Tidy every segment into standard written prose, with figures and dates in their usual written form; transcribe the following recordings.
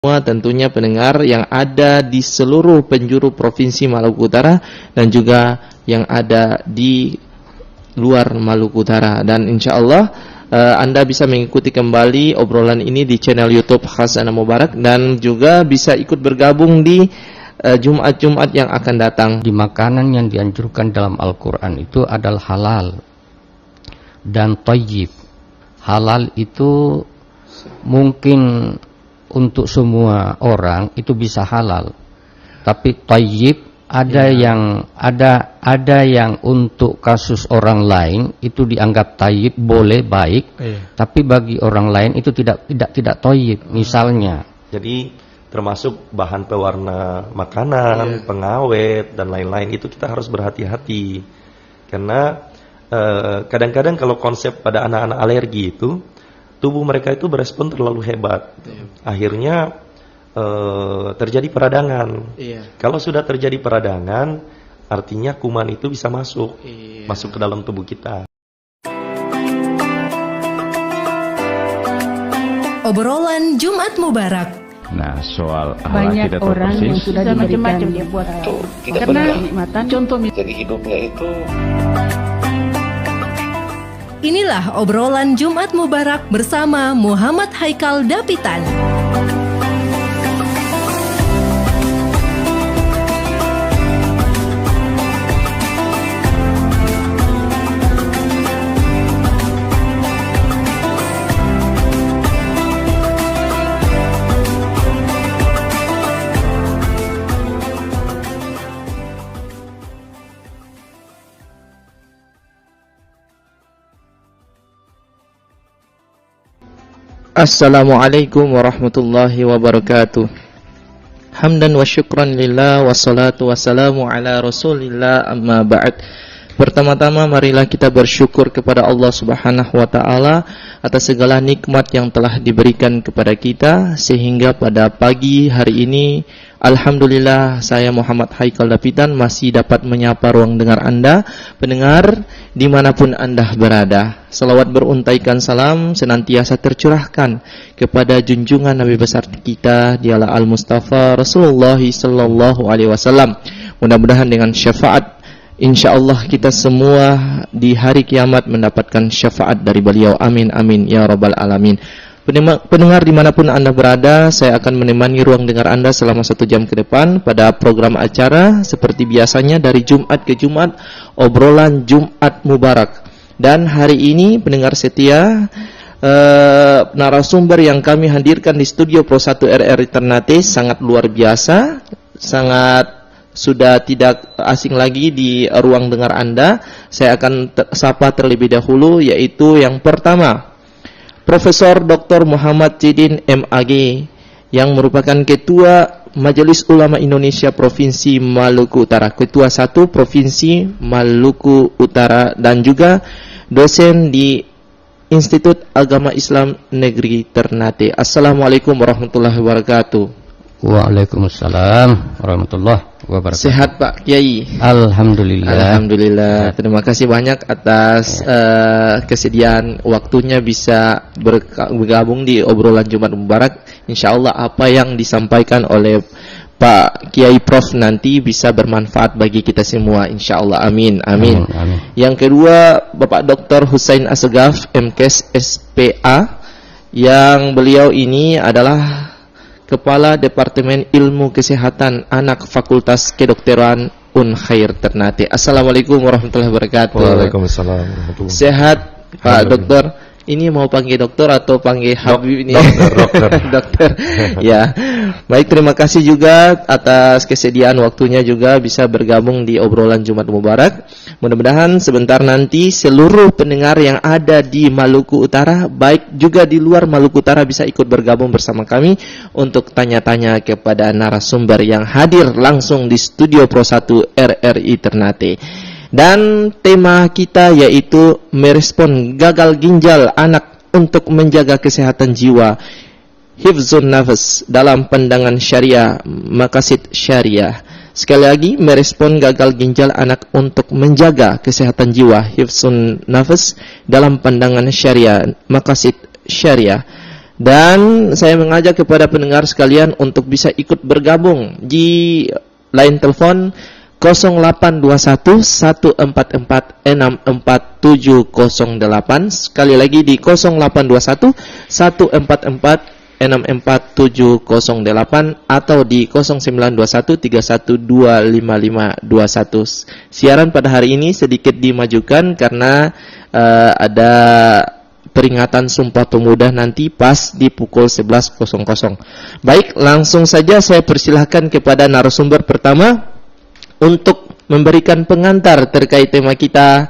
semua tentunya pendengar yang ada di seluruh penjuru Provinsi Maluku Utara dan juga yang ada di luar Maluku Utara. Dan insya Allah Anda bisa mengikuti kembali obrolan ini di channel YouTube Khazanah Mubarak dan juga bisa ikut bergabung di Jumat-Jumat yang akan datang. Di makanan yang dianjurkan dalam Al-Quran itu adalah halal dan thayyib. Halal itu mungkin untuk semua orang itu bisa halal, tapi thayyib ada yang untuk kasus orang lain itu dianggap thayyib, boleh, baik, tapi bagi orang lain itu tidak thayyib. Misalnya, jadi termasuk bahan pewarna makanan, pengawet dan lain-lain itu kita harus berhati-hati karena kadang-kadang kalau konsep pada anak-anak alergi itu tubuh mereka itu berespon terlalu hebat. Akhirnya terjadi peradangan. Kalau sudah terjadi peradangan, artinya kuman itu bisa masuk ke dalam tubuh kita. Obrolan Jumat Mubarak. Nah, soal banyak kita orang yang sudah macam-macam dia buat karena kenikmatan contoh jadi hidupnya itu. Inilah obrolan Jumat Mubarak bersama Muhammad Haikal Dapitan. Assalamualaikum warahmatullahi wabarakatuh. Hamdan wa syukran lillah wassalatu wassalamu ala rasulillah amma ba'd. Pertama-tama marilah kita bersyukur kepada Allah Subhanahu wa taala atas segala nikmat yang telah diberikan kepada kita sehingga pada pagi hari ini alhamdulillah saya Muhammad Haikal Dapitan masih dapat menyapa ruang dengar Anda pendengar dimanapun Anda berada. Salawat beruntaikan salam senantiasa tercurahkan kepada junjungan Nabi besar kita dialah Al-Mustafa Rasulullah sallallahu alaihi wasallam. Mudah-mudahan dengan syafaat insyaallah kita semua di hari kiamat mendapatkan syafaat dari beliau. Amin amin ya rabbal alamin. Pendengar dimanapun Anda berada, saya akan menemani ruang dengar Anda selama 1 jam ke depan pada program acara seperti biasanya dari Jumat ke Jumat, obrolan Jumat Mubarak. Dan hari ini pendengar setia, narasumber yang kami hadirkan di studio Pro 1 RRI Ternate sangat luar biasa, sangat sudah tidak asing lagi di ruang dengar Anda. Saya akan sapa terlebih dahulu, yaitu yang pertama Profesor Dr. Muhammad Jidin MAG yang merupakan Ketua Majelis Ulama Indonesia Provinsi Maluku Utara, Ketua 1 Provinsi Maluku Utara dan juga dosen di Institut Agama Islam Negeri Ternate. Assalamualaikum warahmatullahi wabarakatuh. Waalaikumsalam warahmatullahi wabarakatuh. Sehat Pak Kiai? Alhamdulillah. Alhamdulillah. Terima kasih banyak atas kesediaan waktunya bisa bergabung di obrolan Jumat Mubarak. Insyaallah apa yang disampaikan oleh Pak Kiai Prof nanti bisa bermanfaat bagi kita semua. Insyaallah. Amin. Amin. Amin. Yang kedua Bapak Dr. Husain Assegaf MKes SPA yang beliau ini adalah Kepala Departemen Ilmu Kesehatan Anak Fakultas Kedokteran Unkhair Ternate. Assalamualaikum warahmatullahi wabarakatuh. Waalaikumsalam warahmatullahi wabarakatuh. Sehat Pak Dokter? Ini mau panggil dokter atau panggil Habib ini? Dokter. Dokter. Ya. Baik, terima kasih juga atas kesediaan waktunya juga bisa bergabung di obrolan Jumat Mubarak. Mudah-mudahan sebentar nanti seluruh pendengar yang ada di Maluku Utara, baik juga di luar Maluku Utara bisa ikut bergabung bersama kami untuk tanya-tanya kepada narasumber yang hadir langsung di studio Pro 1 RRI Ternate. Dan tema kita yaitu merespon gagal ginjal anak untuk menjaga kesehatan jiwa, hifzun nafas dalam pandangan syariah, maqasid syariah. Sekali lagi, merespon gagal ginjal anak untuk menjaga kesehatan jiwa, hifzun nafas dalam pandangan syariah, maqasid syariah. Dan saya mengajak kepada pendengar sekalian untuk bisa ikut bergabung di line telepon 0821 144 64708. Sekali lagi di 0821 144 64708 atau di 0921 31255521. Siaran pada hari ini sedikit dimajukan karena ada peringatan Sumpah Pemuda nanti pas di pukul 11.00. Baik, langsung saja saya persilahkan kepada narasumber pertama untuk memberikan pengantar terkait tema kita,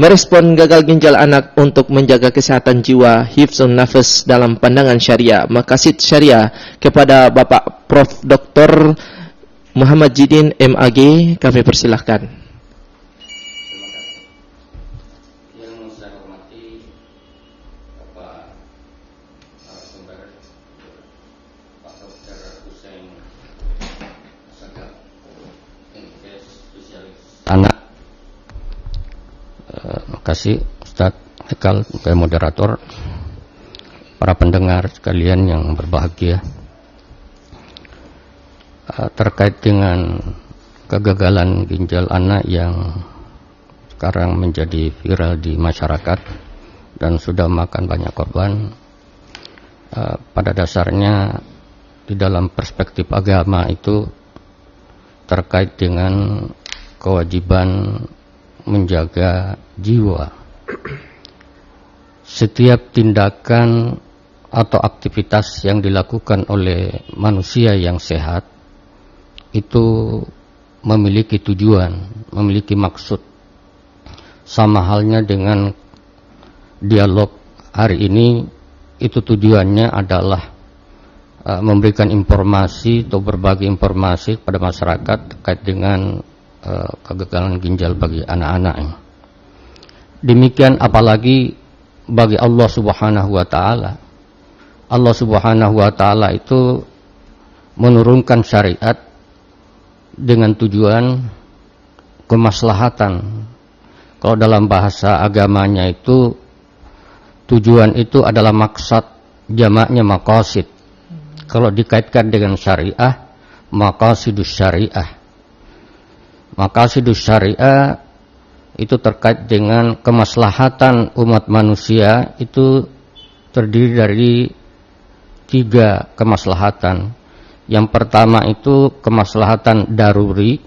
merespon gagal ginjal anak untuk menjaga kesehatan jiwa, hifzun nafas dalam pandangan syariah, maqasid syariah, kepada Bapak Prof. Dr. Muhammad Jidin MAG. Kami persilahkan. Anak, makasih Ustaz Haikal, moderator, para pendengar sekalian yang berbahagia. Terkait dengan kegagalan ginjal anak yang sekarang menjadi viral di masyarakat dan sudah makan banyak korban, pada dasarnya di dalam perspektif agama itu terkait dengan kewajiban menjaga jiwa. Setiap tindakan atau aktivitas yang dilakukan oleh manusia yang sehat itu memiliki tujuan, memiliki maksud. Sama halnya dengan dialog hari ini, itu tujuannya adalah memberikan informasi atau berbagi informasi kepada masyarakat terkait dengan kegagalan ginjal bagi anak-anak. Demikian apalagi bagi Allah Subhanahu wa taala. Allah Subhanahu wa taala itu menurunkan syariat dengan tujuan kemaslahatan. Kalau dalam bahasa agamanya itu tujuan itu adalah maksad, jamaknya maqasid. Kalau dikaitkan dengan syariah, maqasidus syariah. Maqasidus syariah itu terkait dengan kemaslahatan umat manusia, itu terdiri dari 3 kemaslahatan. Yang pertama itu kemaslahatan daruri,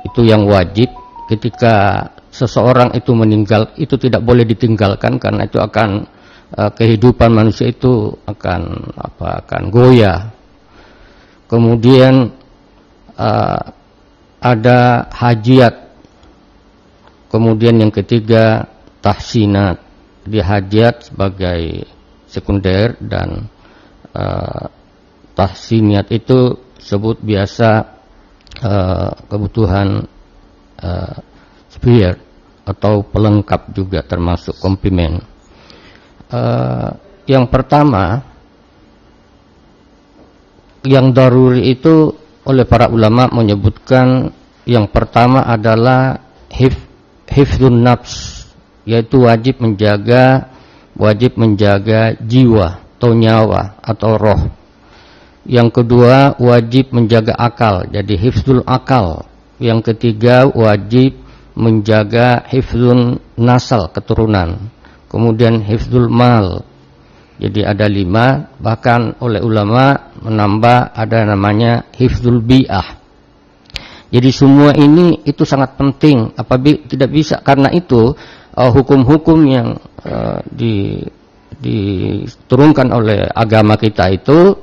itu yang wajib. Ketika seseorang itu meninggal, itu tidak boleh ditinggalkan karena itu akan kehidupan manusia itu akan goyah. Kemudian ada hajiat. Kemudian yang ketiga tahsinat. Di hajiat sebagai sekunder dan tahsinat itu sebut biasa kebutuhan spare atau pelengkap juga termasuk komplimen. Yang pertama, yang daruri itu oleh para ulama menyebutkan yang pertama adalah hifdzun nafs, yaitu wajib menjaga jiwa atau nyawa atau roh. Yang kedua wajib menjaga akal, jadi hifdzul akal. Yang ketiga wajib menjaga hifdzun nasal, keturunan. Kemudian hifdzul mal, jadi ada 5. Bahkan oleh ulama menambah ada namanya hifdzul bi'ah. Jadi semua ini itu sangat penting. Apabila tidak bisa, karena itu hukum-hukum yang diturunkan oleh agama kita itu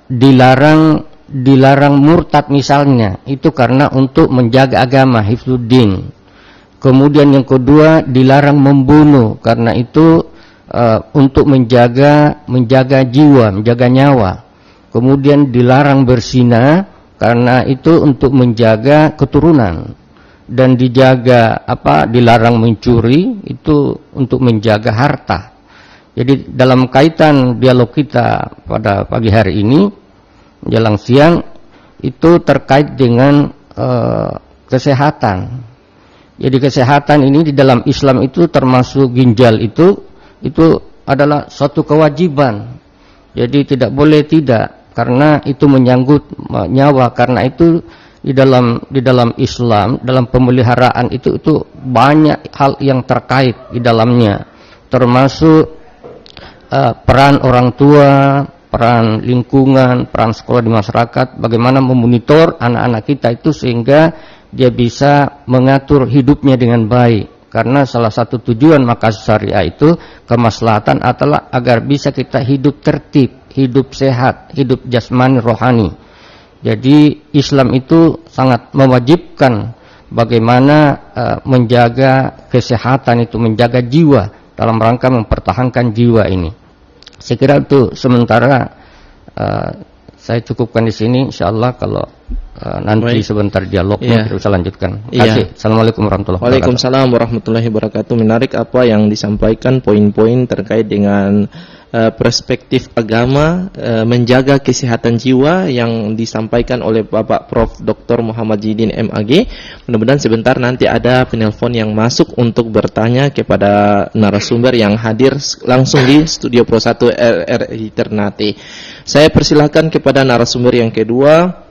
dilarang murtad misalnya, itu karena untuk menjaga agama, hifdzuddin. Kemudian yang kedua dilarang membunuh, karena itu untuk menjaga jiwa, menjaga nyawa. Kemudian dilarang berzina, karena itu untuk menjaga keturunan. Dan dilarang mencuri, itu untuk menjaga harta. Jadi dalam kaitan dialog kita pada pagi hari ini menjelang siang itu terkait dengan kesehatan. Jadi kesehatan ini di dalam Islam itu termasuk ginjal itu adalah suatu kewajiban. Jadi tidak boleh tidak, karena itu menyangkut nyawa. Karena itu di dalam Islam, dalam pemeliharaan itu banyak hal yang terkait di dalamnya, termasuk peran orang tua, peran lingkungan, peran sekolah di masyarakat, bagaimana memonitor anak-anak kita itu sehingga dia bisa mengatur hidupnya dengan baik. Karena salah satu tujuan maqasid syariah itu kemaslahatan adalah agar bisa kita hidup tertib, hidup sehat, hidup jasmani rohani. Jadi Islam itu sangat mewajibkan bagaimana menjaga kesehatan itu, menjaga jiwa dalam rangka mempertahankan jiwa ini. Saya kira itu sementara saya cukupkan di sini. Insyaallah kalau nanti sebentar dialognya kita bisa lanjutkan. Terima kasih. Assalamualaikum warahmatullahi wabarakatuh. Waalaikumsalam warahmatullahi wabarakatuh. Menarik apa yang disampaikan, poin-poin terkait dengan perspektif agama menjaga kesehatan jiwa yang disampaikan oleh Bapak Prof. Dr. Muhammad Jidin MAG. Mudah-mudahan sebentar nanti ada penelpon yang masuk untuk bertanya kepada narasumber yang hadir langsung di Studio Pro 1 RRI Ternate. Saya persilahkan kepada narasumber yang kedua,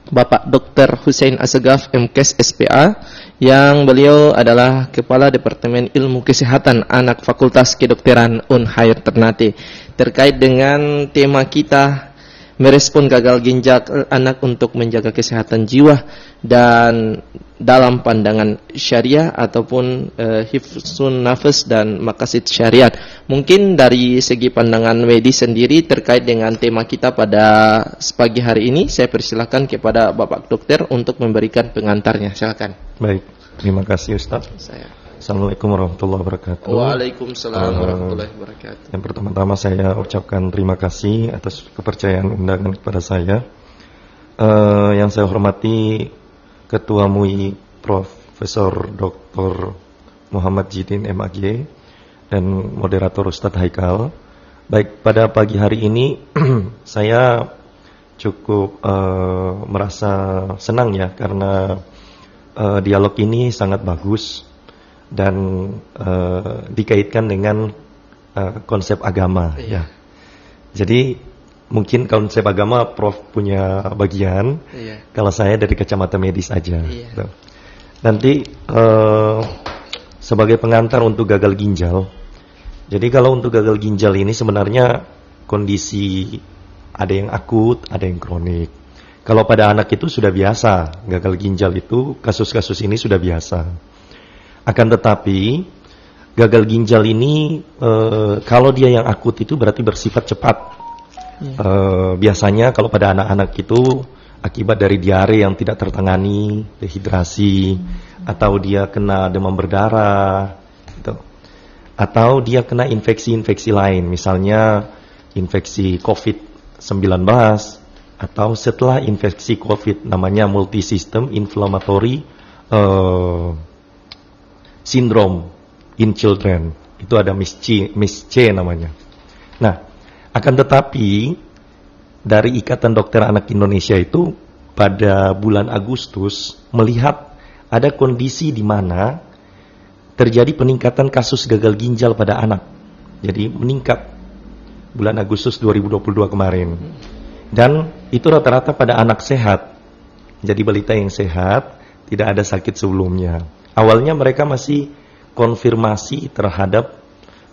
Bapak Dr. Hussein Assegaf MKes SPA, yang beliau adalah Kepala Departemen Ilmu Kesehatan Anak Fakultas Kedokteran Unhair Ternate. Terkait dengan tema kita merespon gagal ginjal anak untuk menjaga kesehatan jiwa dan dalam pandangan syariah ataupun hifzun nafas dan maqasid syariat. Mungkin dari segi pandangan medis sendiri terkait dengan tema kita pada pagi hari ini, saya persilakan kepada Bapak Dokter untuk memberikan pengantarnya. Silakan. Baik, terima kasih Ustaz. Assalamualaikum warahmatullahi wabarakatuh. Waalaikumsalam warahmatullahi wabarakatuh. Yang pertama-tama saya ucapkan terima kasih atas kepercayaan undangan kepada saya. Yang saya hormati Ketua MUI Profesor Dr. Muhammad Jidin MAG dan moderator Ustadz Haikal. Baik, pada pagi hari ini saya cukup merasa senang ya, karena dialog ini sangat bagus dan dikaitkan dengan konsep agama ya. Jadi mungkin konsep agama Prof punya bagian, kalau saya dari kacamata medis aja. Nanti sebagai pengantar untuk gagal ginjal. Jadi kalau untuk gagal ginjal ini sebenarnya kondisi ada yang akut, ada yang kronik. Kalau pada anak itu sudah biasa, gagal ginjal itu kasus-kasus ini sudah biasa. Akan tetapi gagal ginjal ini kalau dia yang akut itu berarti bersifat cepat. Biasanya kalau pada anak-anak itu akibat dari diare yang tidak tertangani, dehidrasi, atau dia kena demam berdarah, gitu. Atau dia kena infeksi-infeksi lain, misalnya infeksi COVID-19, atau setelah infeksi COVID namanya multisystem inflammatory syndrome in children. Itu ada MIS-C namanya. Nah, akan tetapi dari Ikatan Dokter Anak Indonesia itu pada bulan Agustus melihat ada kondisi di mana terjadi peningkatan kasus gagal ginjal pada anak. Jadi meningkat bulan Agustus 2022 kemarin. Dan itu rata-rata pada anak sehat. Jadi balita yang sehat, tidak ada sakit sebelumnya. Awalnya mereka masih konfirmasi terhadap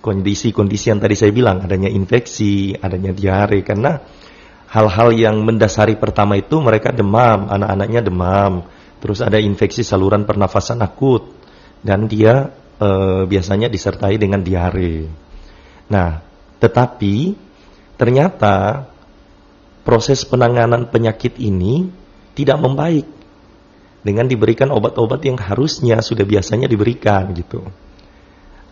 kondisi-kondisi yang tadi saya bilang, adanya infeksi, adanya diare, karena hal-hal yang mendasari pertama itu mereka demam, anak-anaknya demam, terus ada infeksi saluran pernafasan akut, dan dia biasanya disertai dengan diare. Nah, tetapi ternyata proses penanganan penyakit ini tidak membaik dengan diberikan obat-obat yang harusnya sudah biasanya diberikan gitu.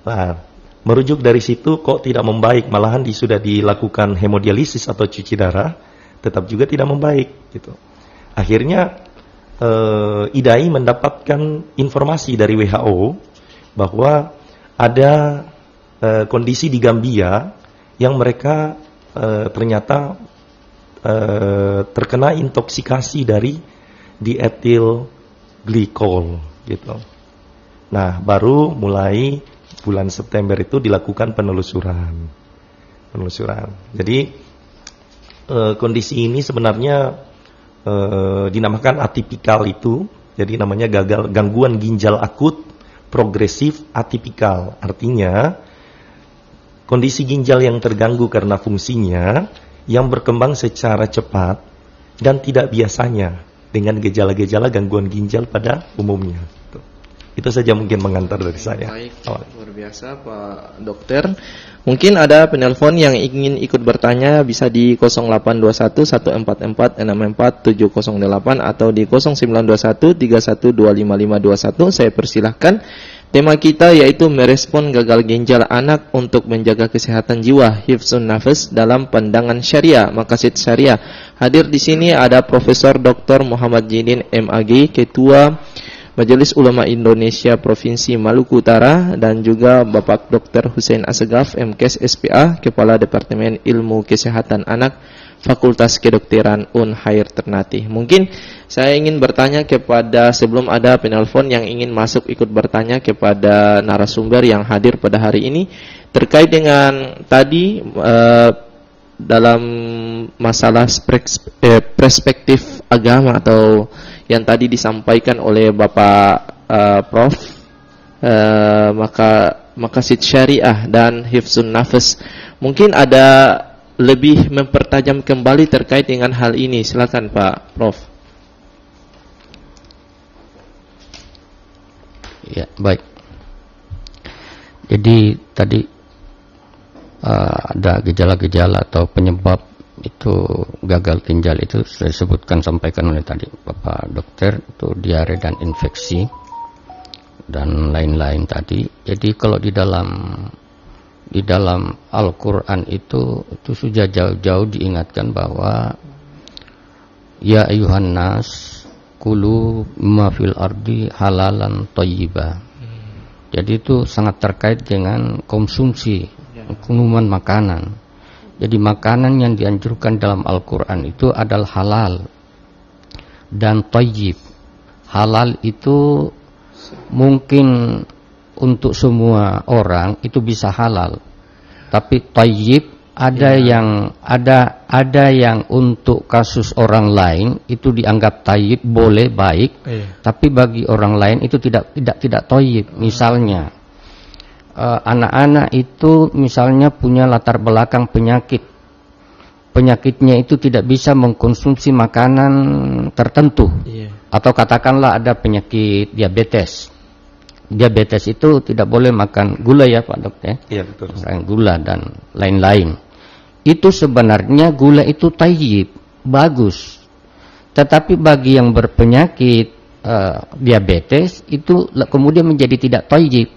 Nah, merujuk dari situ kok tidak membaik, malahan sudah dilakukan hemodialisis atau cuci darah, tetap juga tidak membaik gitu. Akhirnya IDAI mendapatkan informasi dari WHO bahwa ada kondisi di Gambia yang mereka ternyata terkena intoksikasi dari diethylglycol gitu. Nah, baru mulai bulan September itu dilakukan penelusuran. penelusuran. Jadi kondisi ini sebenarnya dinamakan atipikal itu. Jadi namanya gangguan ginjal akut progresif atipikal. Artinya kondisi ginjal yang terganggu karena fungsinya yang berkembang secara cepat dan tidak biasanya dengan gejala-gejala gangguan ginjal pada umumnya. Itu saja mungkin mengantar dari saya. Baik, luar biasa Pak Dokter. Mungkin ada penelpon yang ingin ikut bertanya, bisa di 0821 144 64 708 atau di 0921 31255521. Saya persilahkan. Tema kita yaitu merespon gagal ginjal anak untuk menjaga kesehatan jiwa, hifzun nafas dalam pandangan syariah, maqasid syariah. Hadir di sini ada Profesor Dr. Muhammad Jidin MAG, Ketua Majelis Ulama Indonesia Provinsi Maluku Utara, dan juga Bapak Dr. Hussein Assegaf, MKes SPA, Kepala Departemen Ilmu Kesehatan Anak, Fakultas Kedokteran Unhair Ternate. Mungkin saya ingin bertanya kepada, sebelum ada penelpon yang ingin masuk ikut bertanya kepada narasumber yang hadir pada hari ini, terkait dengan tadi dalam masalah perspektif agama atau yang tadi disampaikan oleh Bapak Prof, maqasid syariah dan hifzun nafas. Mungkin ada lebih mempertajam kembali terkait dengan hal ini. Silakan Pak Prof. Ya, baik. Jadi tadi ada gejala-gejala atau penyebab itu gagal ginjal itu saya sebutkan, sampaikan oleh tadi Bapak Dokter, itu diare dan infeksi dan lain-lain tadi. Jadi kalau di dalam Al-Quran itu sudah jauh-jauh diingatkan bahwa ya ayuhan nas kulu ma fil ardi halalan thayyiba. Jadi itu sangat terkait dengan konsumsi, minuman, makanan. Jadi makanan yang dianjurkan dalam Al-Quran itu adalah halal dan thayyib. Halal itu mungkin untuk semua orang itu bisa halal, tapi thayyib ada yang untuk kasus orang lain itu dianggap thayyib, boleh, baik, tapi bagi orang lain itu tidak thayyib. Misalnya anak-anak itu misalnya punya latar belakang penyakitnya itu tidak bisa mengkonsumsi makanan tertentu, atau katakanlah ada penyakit diabetes. Diabetes itu tidak boleh makan gula ya Pak Dokter. Iya betul. Gula dan lain-lain. Itu sebenarnya gula itu thayyib, bagus. Tetapi bagi yang berpenyakit diabetes itu kemudian menjadi tidak thayyib.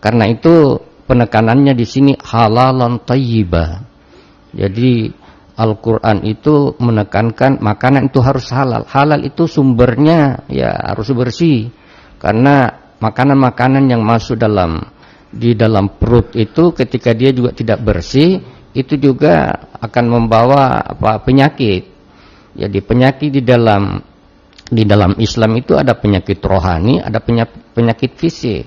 Karena itu penekanannya di sini halalan thayyibah. Jadi Al-Quran itu menekankan makanan itu harus halal. Halal itu sumbernya ya harus bersih. Karena makanan-makanan yang masuk di dalam perut itu ketika dia juga tidak bersih, itu juga akan membawa penyakit. Jadi penyakit di dalam Islam itu ada penyakit rohani, ada penyakit fisik.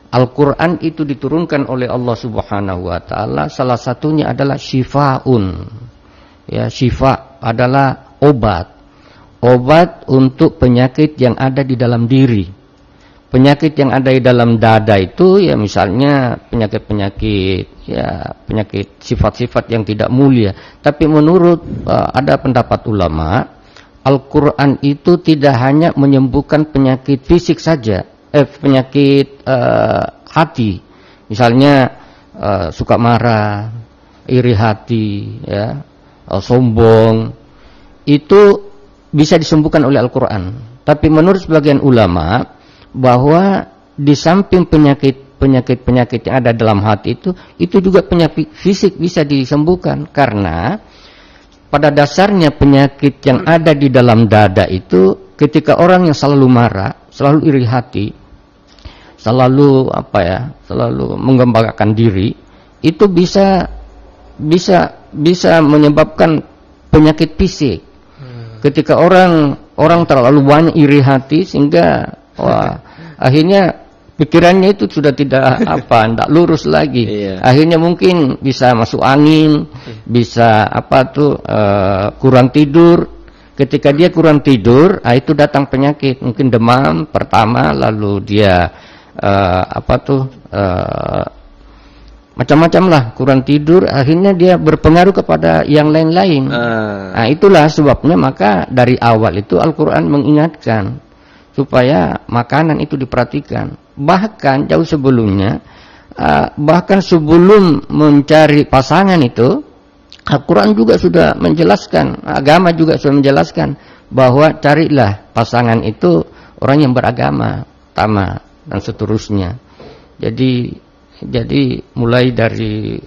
Al-Quran itu diturunkan oleh Allah Subhanahu wa Ta'ala, salah satunya adalah syifaun. Ya, syifa adalah obat untuk penyakit yang ada di dalam diri. Penyakit yang ada di dalam dada itu ya misalnya penyakit sifat-sifat yang tidak mulia. Tapi menurut ada pendapat ulama, Al-Quran itu tidak hanya menyembuhkan penyakit fisik saja, penyakit hati. Misalnya suka marah, iri hati, ya, sombong. Itu bisa disembuhkan oleh Al-Quran. Tapi menurut sebagian ulama, bahwa di samping penyakit yang ada dalam hati itu juga penyakit fisik bisa disembuhkan, karena pada dasarnya penyakit yang ada di dalam dada itu ketika orang yang selalu marah, selalu iri hati, selalu menggembangkan diri, itu bisa menyebabkan penyakit fisik. Ketika orang terlalu banyak iri hati sehingga akhirnya pikirannya itu sudah tidak tidak lurus lagi. Iya. Akhirnya mungkin bisa masuk angin, bisa kurang tidur. Ketika dia kurang tidur, itu datang penyakit, mungkin demam pertama, lalu dia macam-macam lah, kurang tidur, akhirnya dia berpengaruh kepada yang lain-lain. Nah, itulah sebabnya maka dari awal itu Al-Quran mengingatkan supaya makanan itu diperhatikan. Bahkan jauh sebelumnya, bahkan sebelum mencari pasangan itu, Al-Quran juga sudah menjelaskan, agama juga sudah menjelaskan bahwa carilah pasangan itu orang yang beragama, tamak, dan seterusnya. Jadi mulai dari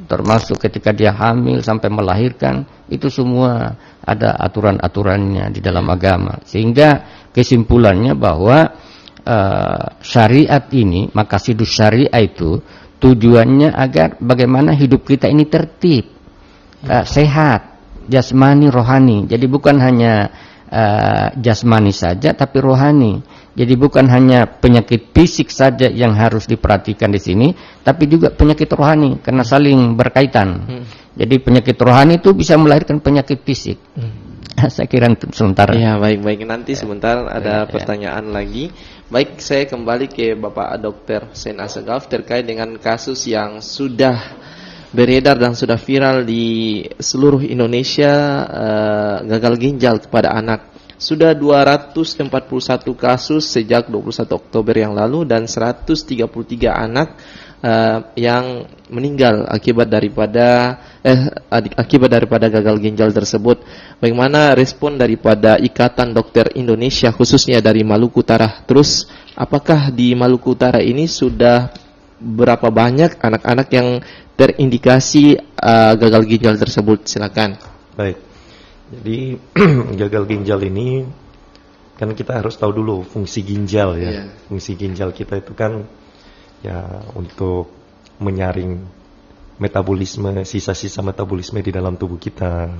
termasuk ketika dia hamil sampai melahirkan, itu semua ada aturan-aturannya di dalam agama. Sehingga kesimpulannya bahwa syariat ini, maqasidus syariah itu tujuannya agar bagaimana hidup kita ini tertib, sehat, jasmani, rohani. Jadi bukan hanya jasmani saja, tapi rohani. Jadi bukan hanya penyakit fisik saja yang harus diperhatikan di sini, tapi juga penyakit rohani, karena saling berkaitan. Jadi penyakit rohani itu bisa melahirkan penyakit fisik. Saya kira sementara. Ya, baik. Nanti sebentar ada pertanyaan lagi. Baik, saya kembali ke Bapak Dr. Hussein Assegaf terkait dengan kasus yang sudah beredar dan sudah viral di seluruh Indonesia, gagal ginjal kepada anak. Sudah 241 kasus sejak 21 Oktober yang lalu dan 133 anak yang meninggal akibat daripada gagal ginjal tersebut. Bagaimana respon daripada Ikatan Dokter Indonesia khususnya dari Maluku Utara? Terus apakah di Maluku Utara ini sudah berapa banyak anak-anak yang terindikasi gagal ginjal tersebut? Silakan. Baik. Jadi gagal ginjal ini kan kita harus tahu dulu fungsi ginjal ya. Fungsi ginjal kita itu kan ya untuk menyaring metabolisme, sisa-sisa metabolisme di dalam tubuh kita,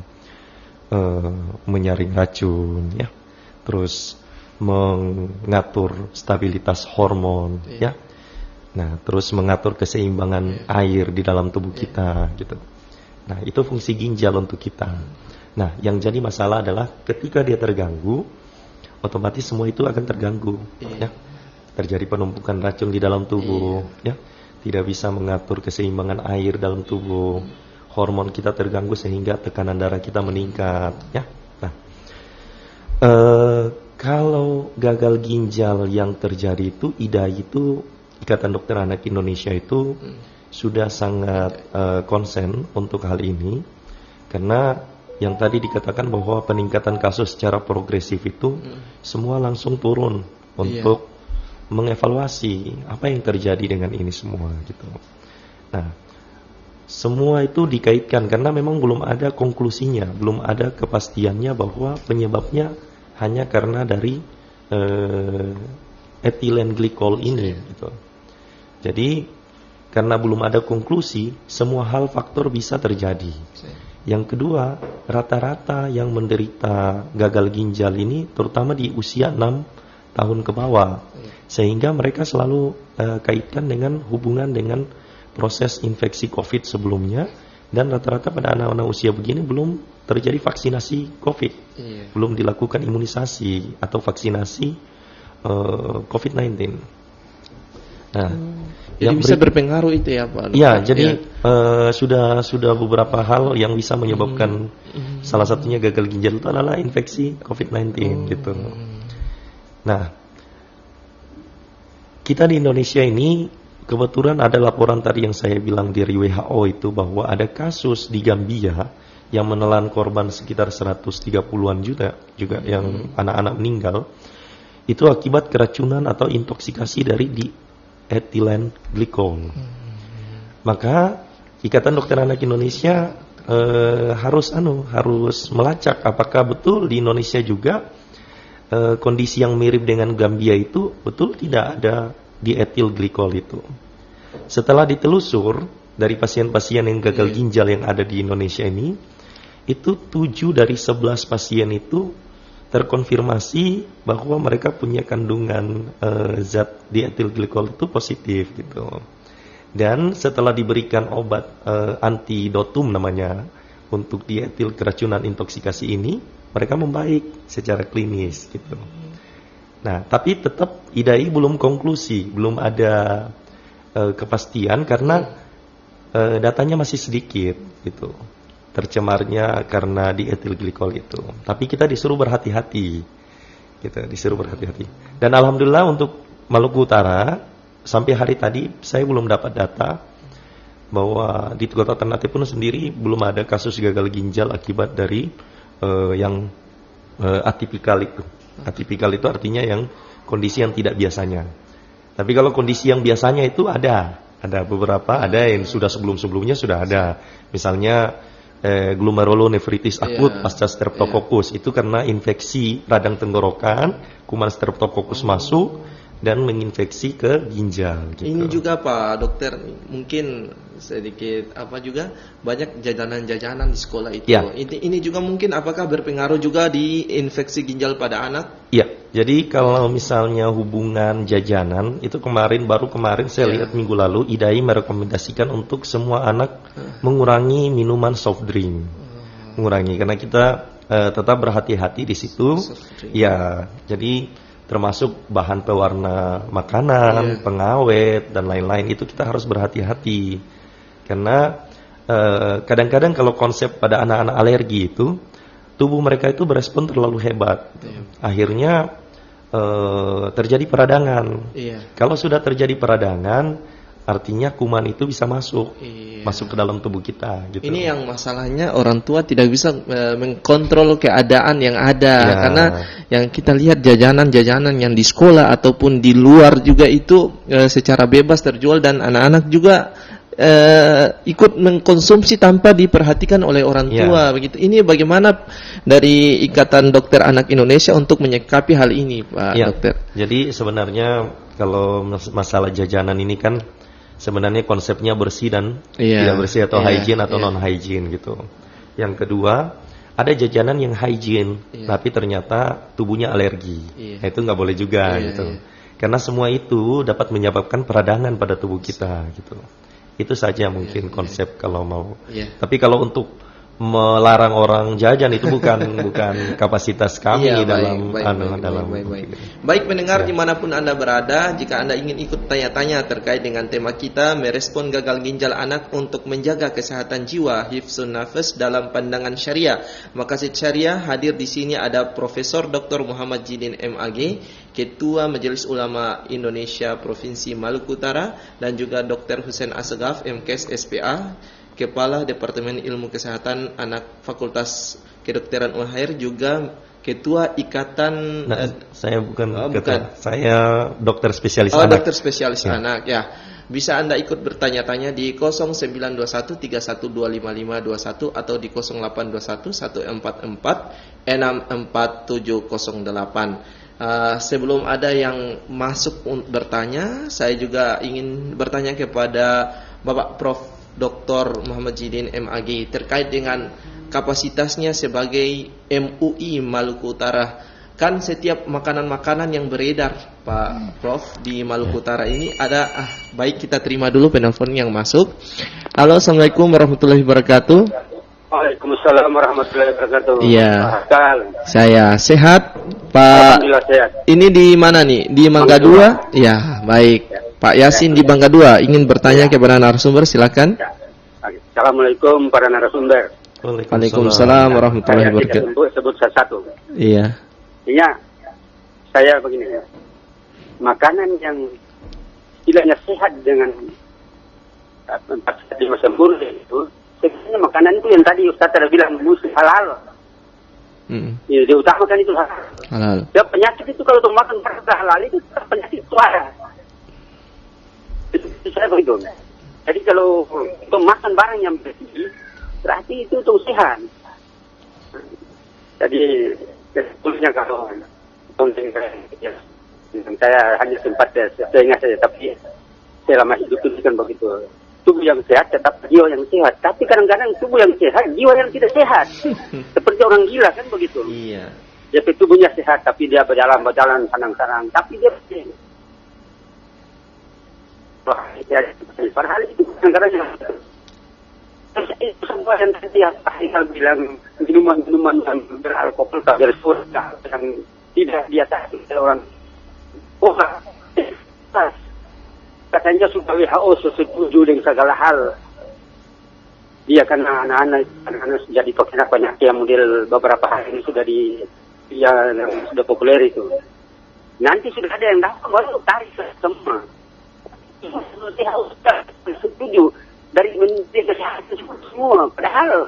menyaring racun ya, terus mengatur stabilitas hormon ya. Nah, terus mengatur keseimbangan air di dalam tubuh kita gitu. Nah, itu fungsi ginjal untuk kita. Nah, yang jadi masalah adalah ketika dia terganggu, otomatis semua itu akan terganggu ya. Terjadi penumpukan racun di dalam tubuh ya. Tidak bisa mengatur keseimbangan air dalam tubuh. Hormon kita terganggu sehingga tekanan darah kita meningkat ya. Nah, kalau gagal ginjal yang terjadi itu, IDAI itu, Ikatan Dokter Anak Indonesia itu sudah sangat konsen untuk hal ini, karena yang tadi dikatakan bahwa peningkatan kasus secara progresif itu semua langsung turun untuk mengevaluasi apa yang terjadi dengan ini semua gitu. Nah, semua itu dikaitkan karena memang belum ada konklusinya, belum ada kepastiannya bahwa penyebabnya hanya karena dari ethylene glycol ini gitu. Jadi karena belum ada konklusi, semua hal faktor bisa terjadi. Yang kedua, rata-rata yang menderita gagal ginjal ini terutama di usia 6 tahun ke bawah. Sehingga mereka selalu kaitkan dengan hubungan dengan proses infeksi COVID sebelumnya, dan rata-rata pada anak-anak usia begini belum terjadi vaksinasi COVID. Belum dilakukan imunisasi atau vaksinasi COVID-19. Nah, jadi bisa berpengaruh itu ya Pak? Ya, jadi sudah beberapa hal yang bisa menyebabkan salah satunya gagal ginjal itu adalah infeksi COVID-19 gitu. Nah, kita di Indonesia ini kebetulan ada laporan tadi yang saya bilang dari WHO itu bahwa ada kasus di Gambia yang menelan korban sekitar 130-an juta juga yang anak-anak meninggal. Itu akibat keracunan atau intoksikasi dari ethylene glycol. Maka Ikatan Dokter Anak Indonesia harus melacak apakah betul di Indonesia juga kondisi yang mirip dengan Gambia itu betul tidak ada di ethyl glycol itu. Setelah ditelusur dari pasien-pasien yang gagal ginjal yang ada di Indonesia ini, itu 7 dari 11 pasien itu terkonfirmasi bahwa mereka punya kandungan zat dietilglikol itu positif gitu. Dan setelah diberikan obat antidotum namanya untuk dietil keracunan intoksikasi ini, mereka membaik secara klinis gitu. Nah, tapi tetap IDAI belum konklusi, belum ada kepastian karena datanya masih sedikit gitu. Tercemarnya karena dietilglikol itu. Tapi kita disuruh berhati-hati. Gitu, disuruh berhati-hati. Dan alhamdulillah untuk Maluku Utara sampai hari tadi saya belum dapat data bahwa di Kota Ternate pun sendiri belum ada kasus gagal ginjal akibat dari yang atipikal itu. Atipikal itu artinya yang kondisi yang tidak biasanya. Tapi kalau kondisi yang biasanya itu ada beberapa, ada yang sudah sebelum-sebelumnya sudah ada. Misalnya glomerulonefritis akut pasca streptokokus itu karena infeksi radang tenggorokan, kuman streptokokus masuk dan menginfeksi ke ginjal gitu. Ini juga Pak Dokter, mungkin sedikit juga banyak jajanan-jajanan di sekolah itu. Ya. Ini juga mungkin apakah berpengaruh juga di infeksi ginjal pada anak? Iya. Jadi kalau misalnya hubungan jajanan itu baru kemarin saya lihat minggu lalu IDAI merekomendasikan untuk semua anak mengurangi minuman soft drink. Mengurangi karena kita tetap berhati-hati di situ. Ya, jadi termasuk bahan pewarna makanan, pengawet dan lain-lain itu kita harus berhati-hati. Karena kadang-kadang kalau konsep pada anak-anak alergi itu tubuh mereka itu berespon terlalu hebat. Akhirnya terjadi peradangan. Kalau sudah terjadi peradangan, artinya kuman itu bisa masuk ke dalam tubuh kita. Gitu. Ini yang masalahnya orang tua tidak bisa mengkontrol keadaan yang ada, karena yang kita lihat jajanan-jajanan yang di sekolah ataupun di luar juga itu secara bebas terjual dan anak-anak juga ikut mengkonsumsi tanpa diperhatikan oleh orang tua begitu. Ini bagaimana dari Ikatan Dokter Anak Indonesia untuk menyikapi hal ini, Pak Dokter? Jadi sebenarnya kalau masalah jajanan ini kan sebenarnya konsepnya bersih dan tidak bersih atau hygiene atau non hygiene gitu. Yang kedua, ada jajanan yang hygiene tapi ternyata tubuhnya alergi. Nah, itu nggak boleh juga gitu. Karena semua itu dapat menyebabkan peradangan pada tubuh kita gitu. Itu saja mungkin konsep kalau mau. Tapi kalau untuk melarang orang jajan itu bukan kapasitas kami dalam. Baik pendengar dimanapun Anda berada, jika Anda ingin ikut tanya-tanya terkait dengan tema kita merespon gagal ginjal anak untuk menjaga kesehatan jiwa hifzun nafas dalam pandangan syariah, Maqasid Syariah, hadir di sini ada Profesor Dr. Muhammad Jidin MAG, Ketua Majelis Ulama Indonesia Provinsi Maluku Utara, dan juga Dr. Husain Assegaf MKes SPA, Kepala Departemen Ilmu Kesehatan Anak Fakultas Kedokteran Unhair, juga Ketua Ikatan. Saya bukan. Saya dokter spesialis anak. Dokter spesialis anak ya. Bisa Anda ikut bertanya-tanya di 0921 31255521 atau di 0821 144 64708. Sebelum ada yang masuk bertanya, saya juga ingin bertanya kepada Bapak Prof. Dr. Muhammad Jidin MAG terkait dengan kapasitasnya sebagai MUI Maluku Utara. Kan setiap makanan-makanan yang beredar, Pak Prof, di Maluku Utara ini ada. Baik, kita terima dulu penelpon yang masuk. Halo, assalamualaikum warahmatullahi wabarakatuh. Waalaikumsalam warahmatullahi wabarakatuh. Iya. Saya sehat, Pak. Alhamdulillah sehat. Ini di mana nih? Di Mangga 2? Ya, baik. Pak Yasin di Bangga 2 ingin bertanya kepada narasumber, silakan. Assalamualaikum para narasumber. Waalaikumsalam warahmatullahi wabarakatuh. Sebut satu. Iya. Iya. Saya begini ya. Makanan yang istilahnya sehat dengan 4-5 sempurna itu, sebenarnya makanan itu yang tadi Ustaz ada bilang musuh halal. Ya, diutamakan itu halal. Ya, penyakit itu kalau untuk makan halal itu penyakit suara. Itu saya begitu. Jadi kalau untuk makan barang yang bersih, berarti itu untuk sehat. Jadi sebetulnya kalau saya hanya sempat setengah saja, tapi selama hidup itu kan begitu. Tubuh yang sehat tetap jiwa yang sehat. Tapi kadang-kadang tubuh yang sehat, jiwa yang tidak sehat. Seperti orang gila kan begitu. Iya. Dia tubuhnya sehat, tapi dia berjalan senang-senang. Tapi dia padahal itu anggarannya. Itu semua yang tadi Haikal bilang minuman-minuman yang beralkohol, bersoda, yang tidak diatasi oleh orang. Katanya sudah WHO setuju dengan segala hal. Dia kan anak-anak jadi penyakit yang model beberapa hari ini sudah sudah populer itu. Nanti sudah ada yang dapat baru tarik semua. WHO setuju dari Menteri Kesehatan semua. Padahal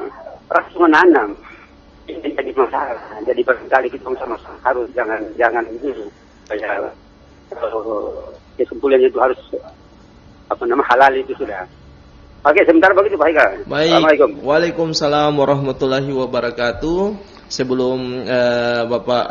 rasa menanam ini jadi masalah. Jadi barangkali kita sama-sama harus jangan ini. Kesimpulannya itu harus halal itu sudah. Oke, sebentar begitu Pak Haikal. Baik. Assalamualaikum. Waalaikumsalam warahmatullahi wabarakatuh. Sebelum Bapak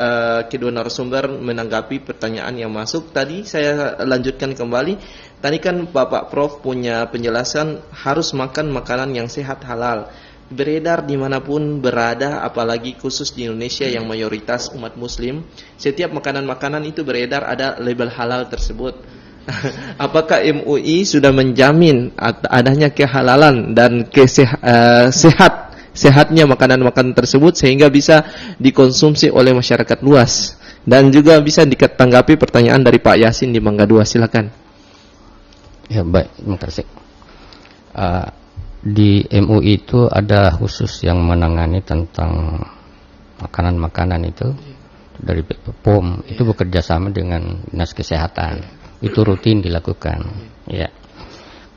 kedua narasumber menanggapi pertanyaan yang masuk tadi, saya lanjutkan kembali. Tadi kan Bapak Prof punya penjelasan harus makan makanan yang sehat halal. Beredar dimanapun berada, apalagi khusus di Indonesia yang mayoritas umat Muslim, setiap makanan-makanan itu beredar ada label halal tersebut. Apakah MUI sudah menjamin adanya kehalalan dan sehatnya makanan-makanan tersebut sehingga bisa dikonsumsi oleh masyarakat luas? Dan juga bisa ditanggapi pertanyaan dari Pak Yasin di Mangga 2, silakan. Ya baik, terima kasih. Di MUI itu ada khusus yang menangani tentang makanan-makanan itu dari POM, itu bekerja sama dengan Dinas Kesehatan. Itu rutin dilakukan. Ya.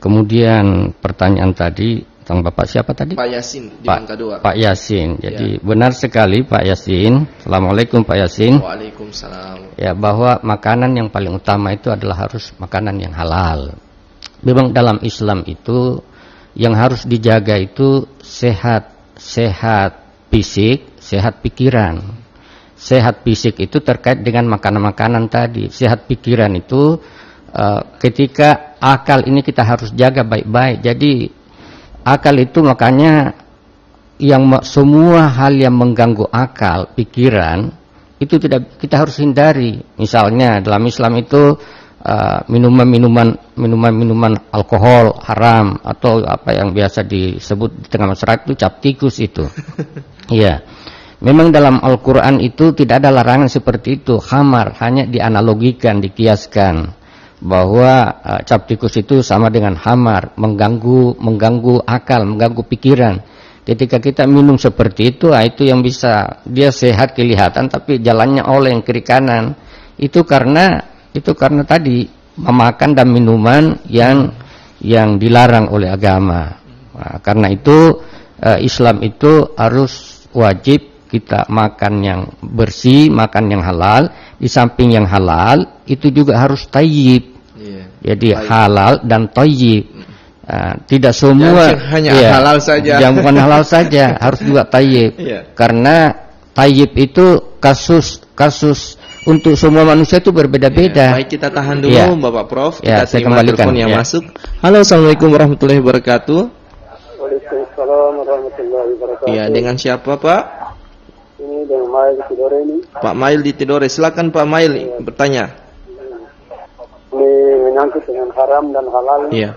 Kemudian pertanyaan tadi tentang Bapak siapa tadi? Pak Yasin di Mangga 2. Pak Yasin. Jadi benar sekali Pak Yasin. Assalamualaikum Pak Yasin. Waalaikumsalam. Ya, bahwa makanan yang paling utama itu adalah harus makanan yang halal. Memang dalam Islam itu yang harus dijaga itu sehat fisik, sehat pikiran. Sehat fisik itu terkait dengan makanan-makanan tadi. Sehat pikiran itu ketika akal ini kita harus jaga baik-baik. Jadi akal itu makanya semua hal yang mengganggu akal, pikiran itu kita harus hindari. Misalnya dalam Islam itu minuman alkohol haram, atau apa yang biasa disebut di tengah masyarakat itu cap tikus itu. Iya. Memang dalam Al-Quran itu tidak ada larangan seperti itu. Khamar hanya dianalogikan, dikiaskan bahwa cap tikus itu sama dengan khamar, mengganggu akal, mengganggu pikiran. Ketika kita minum seperti itu yang bisa dia sehat kelihatan, tapi jalannya oleng kiri kanan. Itu karena tadi memakan dan minuman yang dilarang oleh agama. Nah, karena itu Islam itu harus wajib kita makan yang bersih, makan yang halal. Di samping yang halal itu juga harus thayyib. Jadi halal dan thayyib. Tidak semua hanya halal saja. Jangan bukan halal saja, harus juga thayyib. Karena thayyib itu kasus untuk semua manusia itu berbeda-beda. Baik, kita tahan dulu Bapak Prof. Kita terima telepon yang masuk. Halo, Assalamualaikum warahmatullahi wabarakatuh. Waalaikumsalam warahmatullahi wabarakatuh. Iya, dengan siapa Pak? Ini dengan Mail di Tidore ini. Pak Mail di Tidore, silakan Pak Mail bertanya. Ini menyangkut dengan haram dan halal. Iya.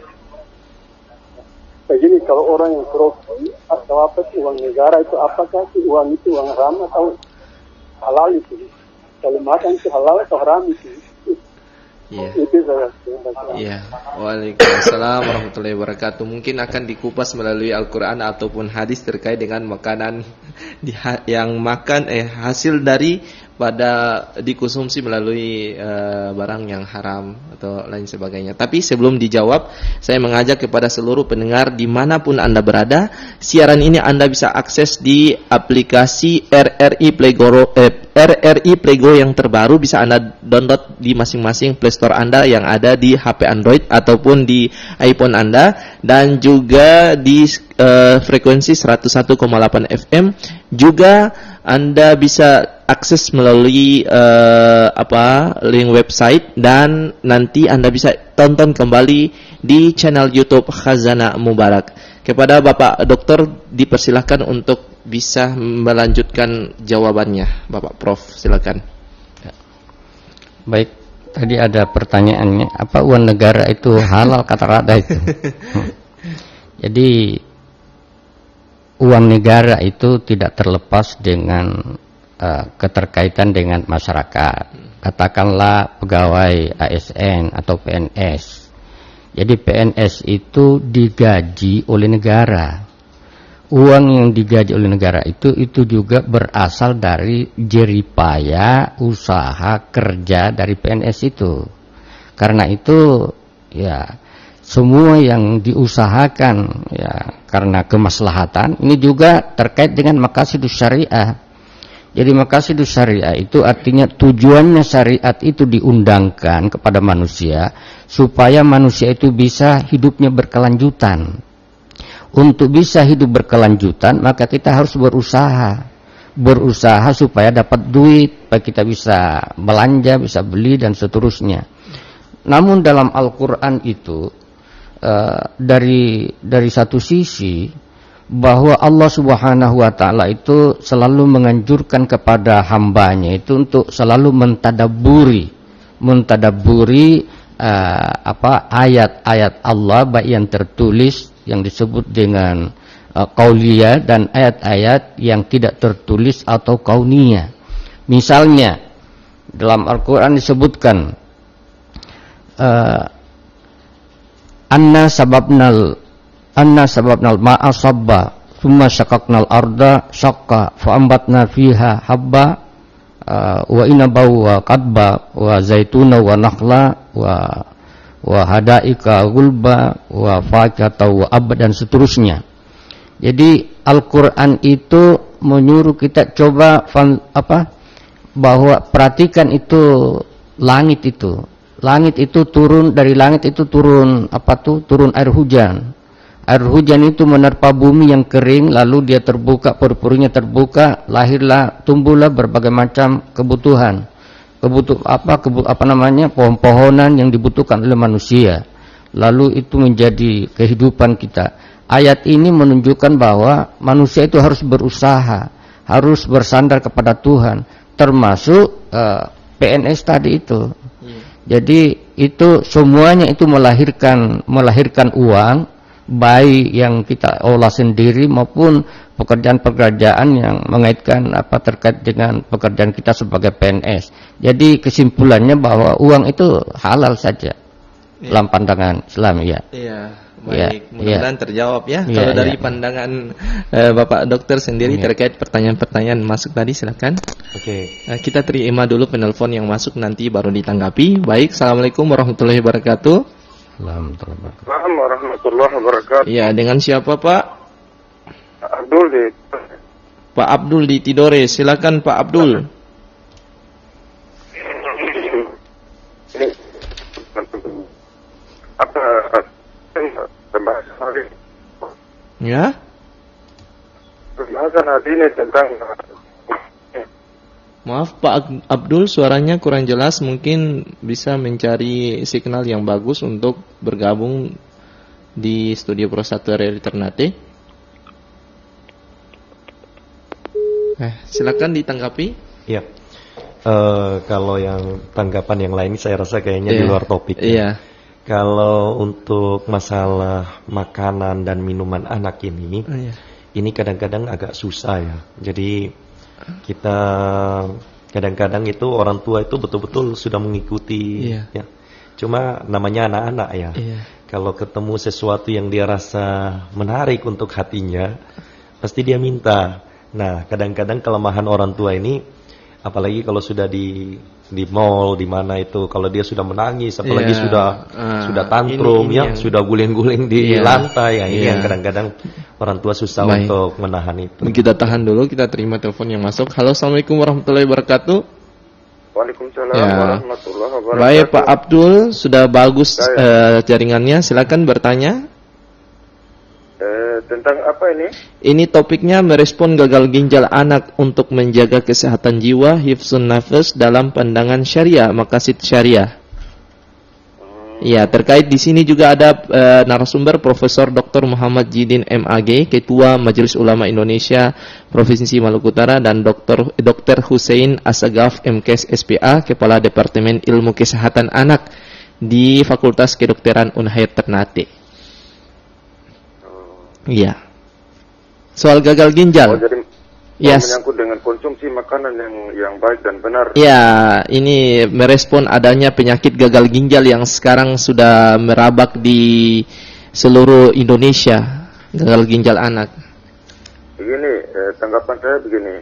Begini, kalau orang yang korupsi atau apa sih uang negara itu, apakah sih uang itu uang haram atau halal itu? Kalau makan itu halal atau haram itu? Iya. Itu saya. Iya. Waalaikumsalam warahmatullahi wabarakatuh. Mungkin akan dikupas melalui Al-Quran ataupun hadis terkait dengan makanan yang hasil dari pada dikonsumsi melalui barang yang haram atau lain sebagainya. Tapi sebelum dijawab, saya mengajak kepada seluruh pendengar dimanapun Anda berada, siaran ini Anda bisa akses di aplikasi RRI Playgo yang terbaru, bisa Anda download di masing-masing Play Store Anda yang ada di HP Android ataupun di iPhone Anda, dan juga di frekuensi 101,8 FM. Juga Anda bisa akses melalui link website, dan nanti Anda bisa tonton kembali di channel YouTube Khazanah Mubarak. Kepada Bapak Dokter dipersilahkan untuk bisa melanjutkan jawabannya. Bapak Prof, silakan. Baik, tadi ada pertanyaannya, apa uang negara itu halal kata Rada itu? Jadi uang negara itu tidak terlepas dengan keterkaitan dengan masyarakat. Katakanlah pegawai ASN atau PNS. Jadi PNS itu digaji oleh negara. Uang yang digaji oleh negara itu juga berasal dari jeripaya usaha kerja dari PNS itu. Karena itu ya semua yang diusahakan ya karena kemaslahatan ini juga terkait dengan maqasidus syariah. Jadi maqasidus syariah itu artinya tujuannya syariat itu diundangkan kepada manusia supaya manusia itu bisa hidupnya berkelanjutan. Untuk bisa hidup berkelanjutan maka kita harus berusaha supaya dapat duit, supaya kita bisa belanja, bisa beli dan seterusnya. Namun dalam Al-Quran itu dari satu sisi bahwa Allah Subhanahu wa taala itu selalu menganjurkan kepada hambanya itu untuk selalu mentadaburi ayat-ayat Allah baik yang tertulis yang disebut dengan qauliyah dan ayat-ayat yang tidak tertulis atau kauniyah. Misalnya dalam Al-Qur'an disebutkan anna sababnal ma'a sabba thumma syaqaqnal arda syaqqa fa'ambatna fiha habba wa inaba wa qadba wa zaituna wa nakhla wa hadaika gulba wa fakata wa abad dan seterusnya. Jadi Al-Qur'an itu menyuruh kita coba bahwa perhatikan itu langit itu turun dari langit itu turun air hujan. Air hujan itu menerpa bumi yang kering, lalu dia terbuka, pori-porinya terbuka, tumbuhlah berbagai macam kebutuhan. Pohon-pohonan yang dibutuhkan oleh manusia. Lalu itu menjadi kehidupan kita. Ayat ini menunjukkan bahwa manusia itu harus berusaha, harus bersandar kepada Tuhan, termasuk PNS tadi itu. Jadi itu semuanya itu melahirkan uang, baik yang kita olah sendiri maupun pekerjaan-pekerjaan yang mengaitkan terkait dengan pekerjaan kita sebagai PNS. Jadi kesimpulannya bahwa uang itu halal saja dalam pandangan Islam ya. Iya, baik. Mudah-mudahan terjawab ya. Kalau dari pandangan Bapak Dokter sendiri terkait pertanyaan-pertanyaan masuk tadi, silakan. Oke. Kita terima dulu penelpon yang masuk, nanti baru ditanggapi. Baik, assalamualaikum warahmatullahi wabarakatuh. Assalamualaikum warahmatullahi wabarakatuh. Iya, dengan siapa Pak? Abdul di Pak Abdul di Tidore. Silakan Pak Abdul. Ya? Pembahasan hari ini tentang Maaf Pak Abdul, suaranya kurang jelas. Mungkin bisa mencari signal yang bagus untuk bergabung di Studio Pro 1 RRI Ternate. Silakan ditanggapi. Iya. Kalau yang tanggapan yang lain saya rasa kayaknya di luar topik. Iya. Kalau untuk masalah makanan dan minuman anak ini kadang-kadang agak susah ya. Jadi kita kadang-kadang itu orang tua itu betul-betul sudah mengikuti ya. Cuma namanya anak-anak ya. Kalau ketemu sesuatu yang dia rasa menarik untuk hatinya, pasti dia minta. Nah, kadang-kadang kelemahan orang tua ini, apalagi kalau sudah di mall, di mana itu, kalau dia sudah menangis, apalagi sudah tantrum sudah guling-guling di lantai, ini yang kadang-kadang orang tua susah untuk menahan itu. Kita tahan dulu, kita terima telepon yang masuk. Halo, assalamualaikum warahmatullahi wabarakatuh. Waalaikumsalam warahmatullahi wabarakatuh. Baik Pak Abdul, sudah bagus jaringannya, silakan bertanya. Tentang apa ini? Ini topiknya merespon gagal ginjal anak untuk menjaga kesehatan jiwa, hifzun nafas dalam pandangan syariah, maqasid syariah. Ya, terkait di sini juga ada narasumber Profesor Dr. Muhammad Jidin MAG, Ketua Majelis Ulama Indonesia Provinsi Maluku Utara, dan Dr. Hussein Asagaf MKes SPA, Kepala Departemen Ilmu Kesehatan Anak di Fakultas Kedokteran Unhair Ternate. Iya. Soal gagal ginjal. Jadi menyangkut dengan konsumsi makanan yang baik dan benar. Ya, ini merespon adanya penyakit gagal ginjal yang sekarang sudah merabak di seluruh Indonesia, gagal ginjal anak. Begini, tanggapan saya begini.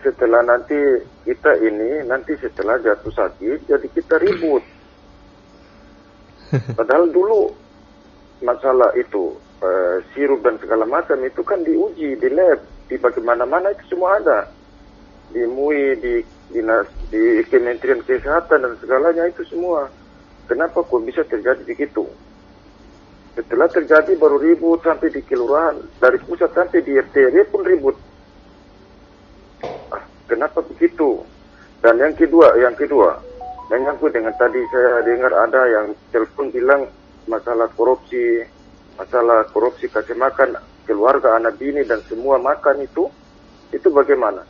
Setelah nanti setelah jatuh sakit, jadi kita ribut. Padahal dulu masalah itu sirup dan segala macam itu kan diuji di lab. Di bagaimana-mana itu semua ada di MUI, di Kementerian Kesehatan dan segalanya itu semua. Kenapa kok bisa terjadi begitu? Setelah terjadi baru ribut sampai di kelurahan, dari pusat sampai di RT pun ribut. Kenapa begitu? Dan yang kedua, menyangkut dengan tadi saya dengar ada yang telepon bilang masalah korupsi kasih makan keluarga, anak bini dan semua makan itu bagaimana?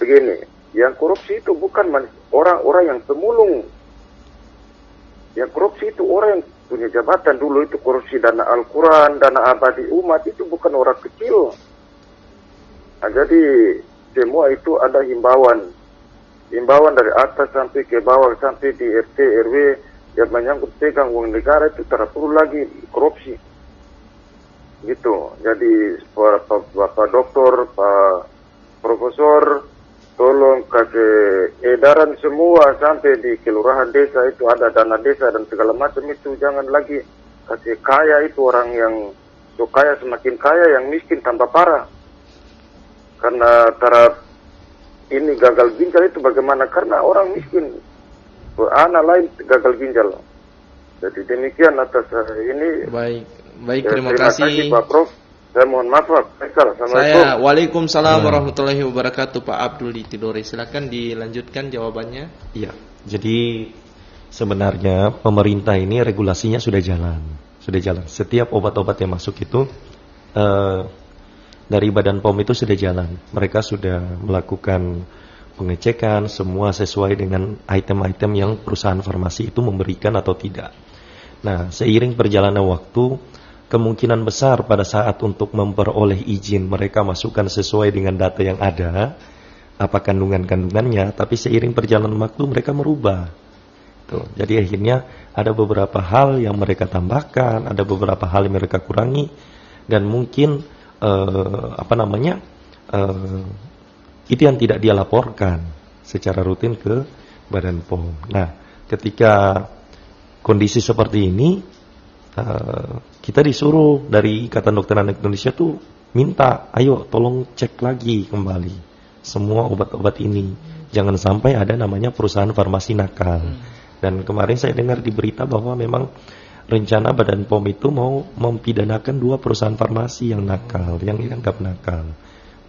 Begini, yang korupsi itu bukan orang-orang yang pemulung. Yang korupsi itu orang yang punya jabatan dulu, itu korupsi dana Al-Quran, dana abadi umat, itu bukan orang kecil. Nah, jadi semua itu ada himbauan dari atas sampai ke bawah, sampai di RT, RW yang menyangkut pegang uang negara itu tidak perlu lagi korupsi. Gitu. Jadi Bapak Doktor, Pak Profesor, tolong kasih edaran semua sampai di kelurahan desa itu ada dana desa dan segala macam itu, jangan lagi kasih kaya itu orang yang so kaya semakin kaya, yang miskin tambah parah. Karena taraf ini gagal ginjal itu bagaimana? Karena orang miskin, anak lain gagal ginjal. Jadi demikian atas ini. Baik, terima kasih Pak Prof. Saya mohon maaf Pak. Saya Waalaikumsalam warahmatullahi wabarakatuh. Pak Abdul di Tidore, silakan dilanjutkan jawabannya. Iya. Jadi sebenarnya pemerintah ini regulasinya sudah jalan. Setiap obat-obat yang masuk itu dari Badan POM itu sudah jalan. Mereka sudah melakukan pengecekan semua sesuai dengan item-item yang perusahaan farmasi itu memberikan atau tidak. Nah, seiring perjalanan waktu, kemungkinan besar pada saat untuk memperoleh izin mereka masukkan sesuai dengan data yang ada, apa kandungan-kandungannya, tapi seiring perjalanan waktu mereka merubah. Tuh, jadi akhirnya ada beberapa hal yang mereka tambahkan, ada beberapa hal yang mereka kurangi, dan mungkin itu yang tidak dia laporkan secara rutin ke Badan POM. Nah, ketika kondisi seperti ini, kita disuruh dari Ikatan Dokter Anak Indonesia tuh minta, ayo tolong cek lagi kembali semua obat-obat ini. Jangan sampai ada namanya perusahaan farmasi nakal. Dan kemarin saya dengar di berita bahwa memang rencana Badan POM itu mau mempidanakan 2 perusahaan farmasi yang nakal, yang dianggap nakal.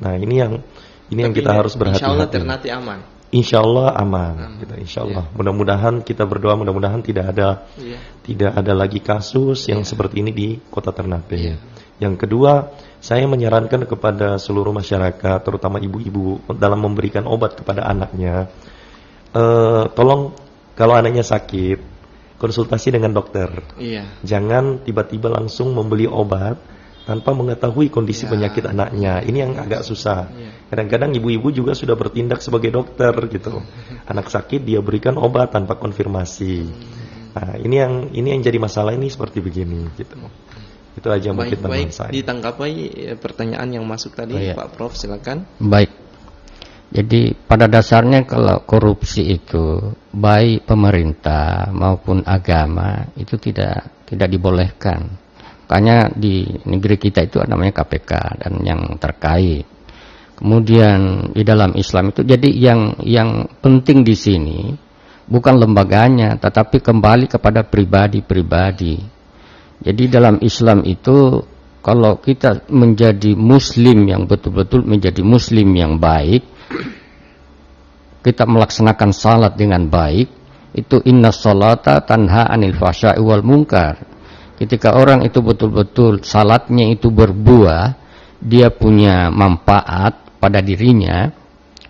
Nah, ini yang kita harus berhati-hati. Insya Allah Ternate aman. Insya Allah aman. Gitu, insya Allah. Mudah-mudahan kita berdoa, mudah-mudahan tidak ada lagi kasus yang seperti ini di Kota Ternate. Yang kedua, saya menyarankan kepada seluruh masyarakat, terutama ibu-ibu, dalam memberikan obat kepada anaknya, tolong kalau anaknya sakit, konsultasi dengan dokter. Jangan tiba-tiba langsung membeli obat tanpa mengetahui kondisi penyakit anaknya. Ini yang agak susah. Kadang-kadang ibu-ibu juga sudah bertindak sebagai dokter gitu. Anak sakit dia berikan obat tanpa konfirmasi. Nah, ini yang jadi masalah ini seperti begini gitu. Itu aja mungkin teman saya. Ditanggapi pertanyaan yang masuk tadi, Pak Prof, silakan. Baik. Jadi pada dasarnya kalau korupsi itu baik pemerintah maupun agama itu tidak dibolehkan. Makanya di negeri kita itu namanya KPK dan yang terkait. Kemudian di dalam Islam itu, jadi yang penting di sini bukan lembaganya, tetapi kembali kepada pribadi-pribadi. Jadi dalam Islam itu kalau kita menjadi Muslim yang betul-betul menjadi Muslim yang baik, kita melaksanakan salat dengan baik, itu innas sholata tanha anil fahsya'i wal munkar. Ketika orang itu betul-betul salatnya itu berbuah, dia punya manfaat pada dirinya,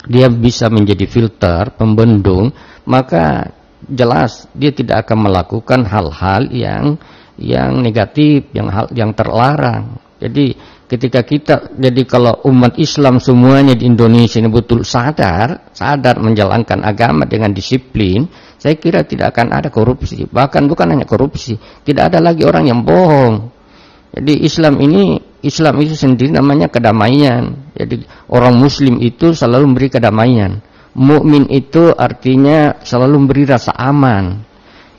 dia bisa menjadi filter, pembendung, maka jelas dia tidak akan melakukan hal-hal yang negatif, yang terlarang. Jadi jadi kalau umat Islam semuanya di Indonesia ini betul sadar menjalankan agama dengan disiplin, saya kira tidak akan ada korupsi. Bahkan bukan hanya korupsi, tidak ada lagi orang yang bohong. Jadi Islam itu sendiri namanya kedamaian. Jadi orang Muslim itu selalu memberi kedamaian. Mukmin itu artinya selalu memberi rasa aman.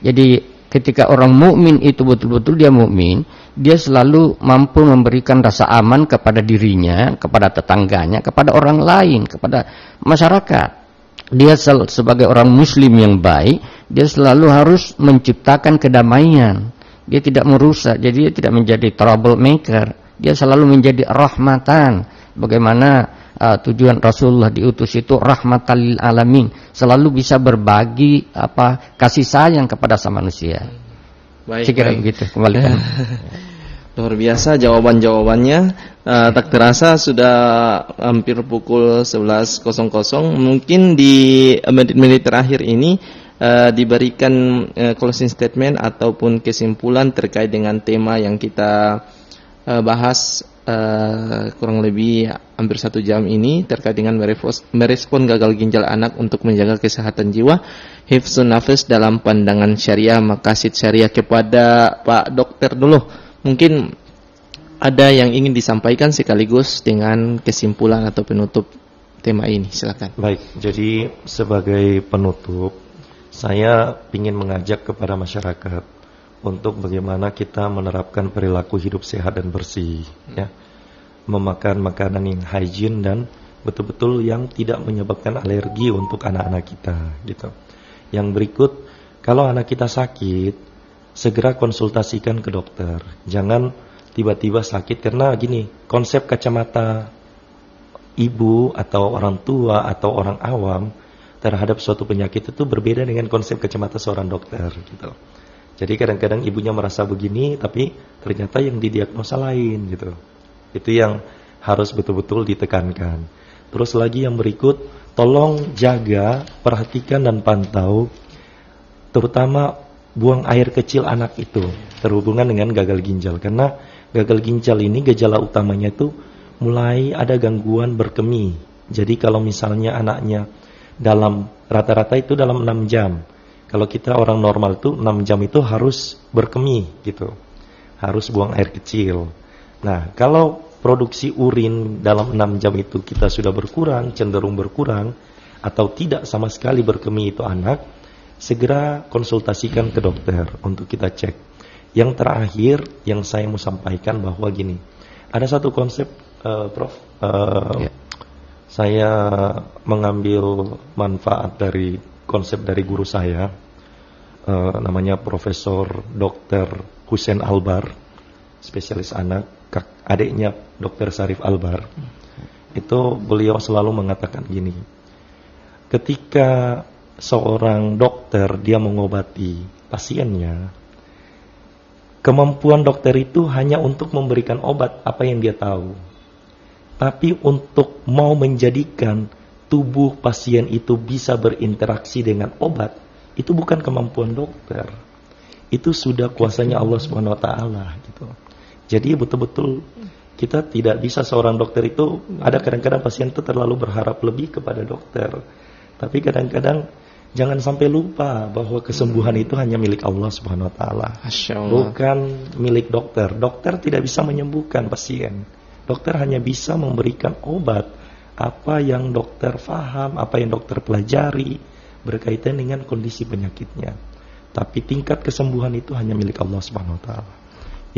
Jadi ketika orang mukmin itu betul-betul dia mukmin, dia selalu mampu memberikan rasa aman kepada dirinya, kepada tetangganya, kepada orang lain, kepada masyarakat. Dia sebagai orang muslim yang baik, dia selalu harus menciptakan kedamaian. Dia tidak merusak, jadi dia tidak menjadi troublemaker. Dia selalu menjadi rahmatan. Bagaimana tujuan Rasulullah diutus itu rahmatan lil alamin, selalu bisa berbagi kasih sayang kepada sama manusia. Baik, begitu. Kembali. Luar biasa jawaban-jawabannya. Tak terasa sudah hampir pukul 11.00. Mungkin di menit-menit terakhir ini diberikan closing statement ataupun kesimpulan terkait dengan tema yang kita bahas kurang lebih hampir 1 jam ini, terkait dengan merespon gagal ginjal anak untuk menjaga kesehatan jiwa, hifzun nafas dalam pandangan syariah, maqasid syariah. Kepada Pak Dokter dulu, mungkin ada yang ingin disampaikan sekaligus dengan kesimpulan atau penutup tema ini, silakan. Baik, jadi sebagai penutup, saya ingin mengajak kepada masyarakat untuk bagaimana kita menerapkan perilaku hidup sehat dan bersih, ya. Memakan makanan yang hygiene dan betul-betul yang tidak menyebabkan alergi untuk anak-anak kita, gitu. Yang berikut, kalau anak kita sakit, segera konsultasikan ke dokter. Jangan tiba-tiba sakit, karena gini, konsep kacamata ibu atau orang tua atau orang awam terhadap suatu penyakit itu berbeda dengan konsep kacamata seorang dokter, gitu. Jadi kadang-kadang ibunya merasa begini, tapi ternyata yang didiagnosa lain, gitu. Itu yang harus betul-betul ditekankan. Terus lagi yang berikut, tolong jaga, perhatikan dan pantau, terutama buang air kecil anak itu terhubungan dengan gagal ginjal. Karena gagal ginjal ini gejala utamanya itu mulai ada gangguan berkemih. Jadi kalau misalnya anaknya dalam rata-rata itu dalam 6 jam. Kalau kita orang normal itu 6 jam itu harus berkemih, gitu. Harus buang air kecil. Nah, kalau produksi urin dalam 6 jam itu kita sudah berkurang, cenderung berkurang, atau tidak sama sekali berkemih itu anak, segera konsultasikan ke dokter untuk kita cek. Yang terakhir yang saya mau sampaikan bahwa gini, ada satu konsep, Prof. Saya mengambil manfaat dari konsep dari guru saya, namanya Profesor Dr. Hussein Albar, spesialis anak, adiknya Dr. Sarif Albar. Itu beliau selalu mengatakan gini, ketika seorang dokter dia mengobati pasiennya, kemampuan dokter itu hanya untuk memberikan obat apa yang dia tahu. Tapi untuk mau menjadikan tubuh pasien itu bisa berinteraksi dengan obat, itu bukan kemampuan dokter. Itu sudah kuasanya Allah Subhanahu wa taala, gitu. Jadi betul-betul kita tidak bisa, seorang dokter itu, ada kadang-kadang pasien itu terlalu berharap lebih kepada dokter. Tapi kadang-kadang jangan sampai lupa bahwa kesembuhan itu hanya milik Allah Subhanahu wa taala. Bukan milik dokter. Dokter tidak bisa menyembuhkan pasien. Dokter hanya bisa memberikan obat apa yang dokter faham, apa yang dokter pelajari berkaitan dengan kondisi penyakitnya. Tapi tingkat kesembuhan itu hanya milik Allah Subhanahu wa taala.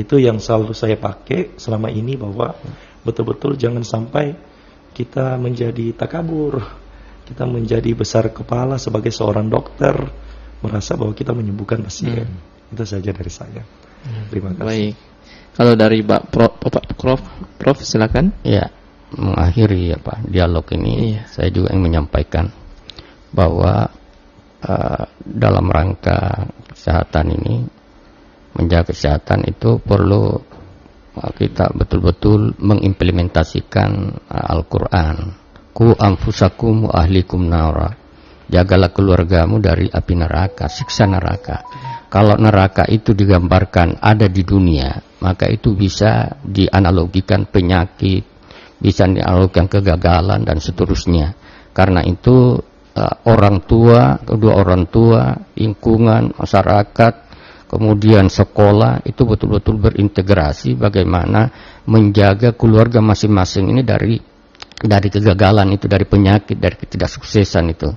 Itu yang selalu saya pakai selama ini, bahwa betul-betul jangan sampai kita menjadi takabur, kita menjadi besar kepala sebagai seorang dokter, merasa bahwa kita menyembuhkan pasien. Itu saja dari saya. Terima kasih. Baik. Kalau dari Prof silakan. Ya, mengakhiri dialog ini, saya juga ingin menyampaikan bahwa dalam rangka kesehatan ini, menjaga kesehatan itu perlu kita betul-betul mengimplementasikan Al-Quran. Ku anfusakum wa ahlikum nara. Jagalah keluargamu dari api neraka, siksa neraka. Kalau neraka itu digambarkan ada di dunia, maka itu bisa dianalogikan penyakit, bisa dianalogikan kegagalan dan seterusnya. Karena itu orang tua, kedua orang tua, lingkungan, masyarakat, kemudian sekolah itu betul-betul berintegrasi bagaimana menjaga keluarga masing-masing ini dari kegagalan itu, dari penyakit, dari ketidaksuksesan itu.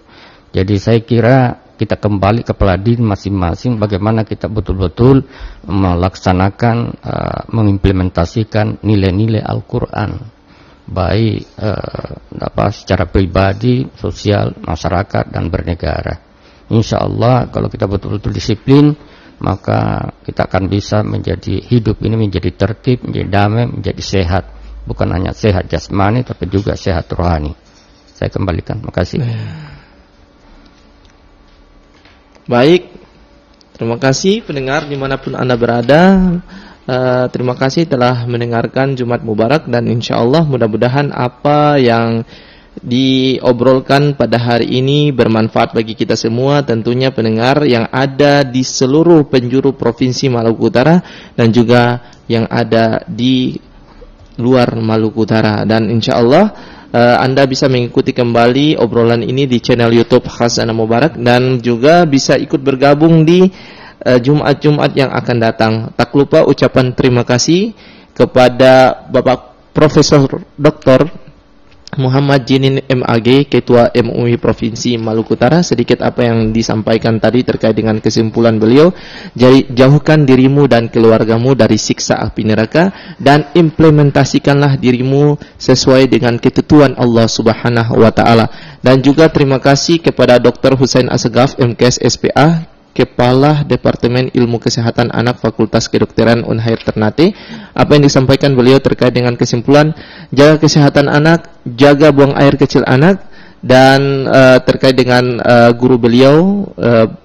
Jadi saya kira kita kembali kepada diri masing-masing bagaimana kita betul-betul melaksanakan, mengimplementasikan nilai-nilai Al-Quran, baik secara pribadi, sosial, masyarakat, dan bernegara. Insya Allah kalau kita betul-betul disiplin, maka kita akan bisa menjadi hidup ini menjadi tertib, menjadi damai, menjadi sehat. Bukan hanya sehat jasmani, tapi juga sehat rohani. Saya kembalikan. Terima kasih. Baik, terima kasih pendengar dimanapun Anda berada. Terima kasih telah mendengarkan Jumat Mubarak, dan insya Allah mudah-mudahan apa yang diobrolkan pada hari ini bermanfaat bagi kita semua, tentunya pendengar yang ada di seluruh penjuru Provinsi Maluku Utara dan juga yang ada di luar Maluku Utara. Dan insya Allah Anda bisa mengikuti kembali obrolan ini di channel YouTube Khazanah Mubarak, dan juga bisa ikut bergabung di Jumat-Jumat yang akan datang. Tak lupa ucapan terima kasih kepada Bapak Profesor Dr. Muhammad Jinin MAG, Ketua MUI Provinsi Maluku Utara. Sedikit apa yang disampaikan tadi terkait dengan kesimpulan beliau, jauhkan dirimu dan keluargamu dari siksa api neraka, dan implementasikanlah dirimu sesuai dengan ketentuan Allah Subhanahu wa Ta'ala. Dan juga terima kasih kepada Dr. Husain Asegaf, MKes SPA, Kepala Departemen Ilmu Kesehatan Anak Fakultas Kedokteran Unhair Ternate. Apa yang disampaikan beliau terkait dengan kesimpulan jaga kesehatan anak, jaga buang air kecil anak, dan terkait dengan guru beliau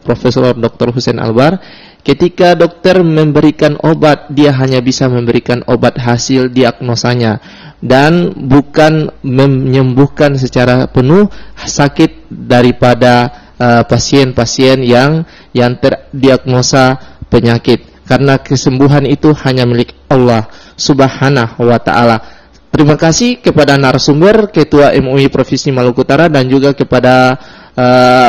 Profesor Dr. Husain Albar, ketika dokter memberikan obat, dia hanya bisa memberikan obat hasil diagnosanya dan bukan menyembuhkan secara penuh sakit daripada pasien-pasien yang terdiagnosa penyakit, karena kesembuhan itu hanya milik Allah Subhanahu wa Ta'ala. Terima kasih kepada narasumber Ketua MUI Provinsi Maluku Utara, dan juga kepada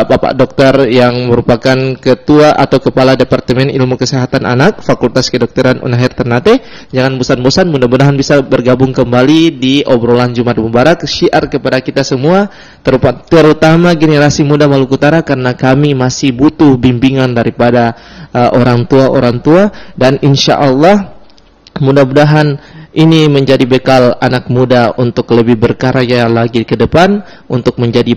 Bapak Dokter yang merupakan Ketua atau Kepala Departemen Ilmu Kesehatan Anak Fakultas Kedokteran Unhair Ternate. Jangan bosan-bosan, mudah-mudahan bisa bergabung kembali di obrolan Jumat Mubarak. Syiar kepada kita semua, terutama generasi muda Maluku Utara, karena kami masih butuh bimbingan daripada orang tua, dan insya Allah mudah-mudahan ini menjadi bekal anak muda untuk lebih berkarya lagi ke depan, untuk menjadi